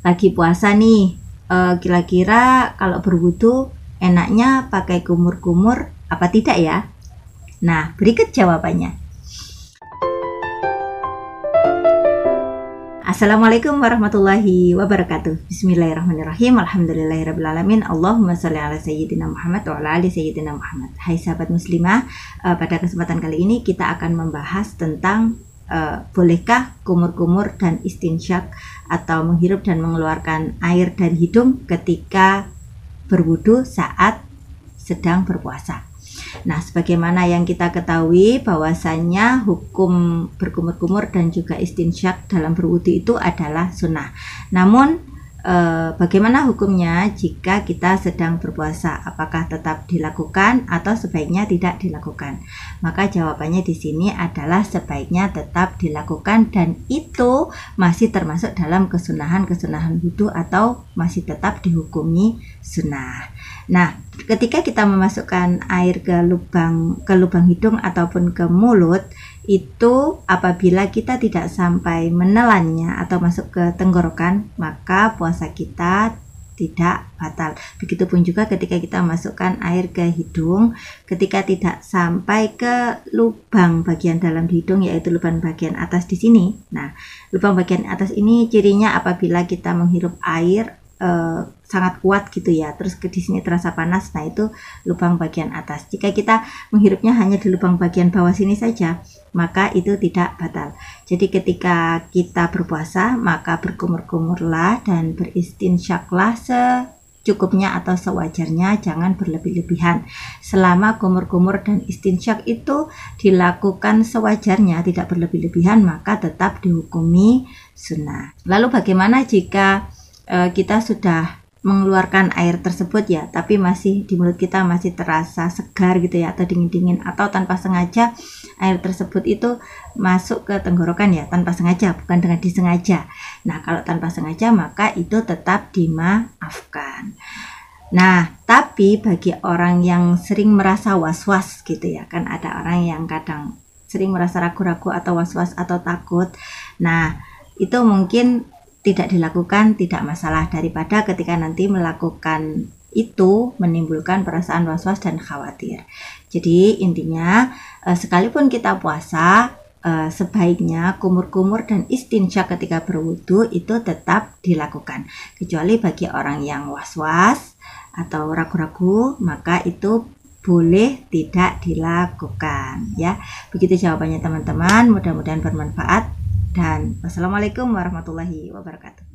lagi puasa nih, kira-kira kalau berwudu enaknya pakai kumur-kumur apa tidak ya? Nah, berikut jawabannya. Assalamualaikum warahmatullahi wabarakatuh. Bismillahirrahmanirrahim. Alhamdulillahirrabbilalamin. Allahumma sholli ala sayyidina Muhammad wa ala ali sayyidina Muhammad. Hai sahabat muslimah, pada kesempatan kali ini kita akan membahas tentang bolehkah kumur-kumur dan istinsyak atau menghirup dan mengeluarkan air dari hidung ketika berwudu saat sedang berpuasa. Nah, sebagaimana yang kita ketahui bahwasannya hukum berkumur-kumur dan juga istinsyak dalam berwudu itu adalah sunnah. Namun bagaimana hukumnya jika kita sedang berpuasa? Apakah tetap dilakukan atau sebaiknya tidak dilakukan? Maka jawabannya di sini adalah sebaiknya tetap dilakukan, dan itu masih termasuk dalam kesunahan wudu atau masih tetap dihukumi sunnah. Nah, ketika kita memasukkan air ke lubang hidung ataupun ke mulut, itu apabila kita tidak sampai menelannya atau masuk ke tenggorokan, maka puasa kita tidak batal. Begitupun juga ketika kita masukkan air ke hidung, ketika tidak sampai ke lubang bagian dalam di hidung, yaitu lubang bagian atas di sini. Nah, lubang bagian atas ini cirinya apabila kita menghirup air sangat kuat gitu ya, terus di sini terasa panas. Nah, itu lubang bagian atas. Jika kita menghirupnya hanya di lubang bagian bawah sini saja, maka itu tidak batal. Jadi ketika kita berpuasa, maka berkumur-kumurlah dan beristinsyaklah secukupnya atau sewajarnya, jangan berlebih-lebihan. Selama kumur-kumur dan istinsyak itu dilakukan sewajarnya, tidak berlebih-lebihan, maka tetap dihukumi sunnah. Lalu bagaimana jika kita sudah mengeluarkan air tersebut ya, tapi masih di mulut kita masih terasa segar gitu ya, atau dingin-dingin, atau tanpa sengaja air tersebut itu masuk ke tenggorokan ya, tanpa sengaja, bukan dengan disengaja. Nah, kalau tanpa sengaja maka itu tetap dimaafkan. Nah, tapi bagi orang yang sering merasa was-was gitu ya, kan ada orang yang kadang sering merasa ragu-ragu atau was-was atau takut. Nah, itu mungkin tidak dilakukan, tidak masalah, daripada ketika nanti melakukan itu menimbulkan perasaan was-was dan khawatir. Jadi intinya sekalipun kita puasa, sebaiknya kumur-kumur dan istinsyak ketika berwudu itu tetap dilakukan. Kecuali bagi orang yang was-was atau ragu-ragu, maka itu boleh tidak dilakukan ya. Begitu jawabannya teman-teman, mudah-mudahan bermanfaat. Dan wassalamualaikum warahmatullahi wabarakatuh.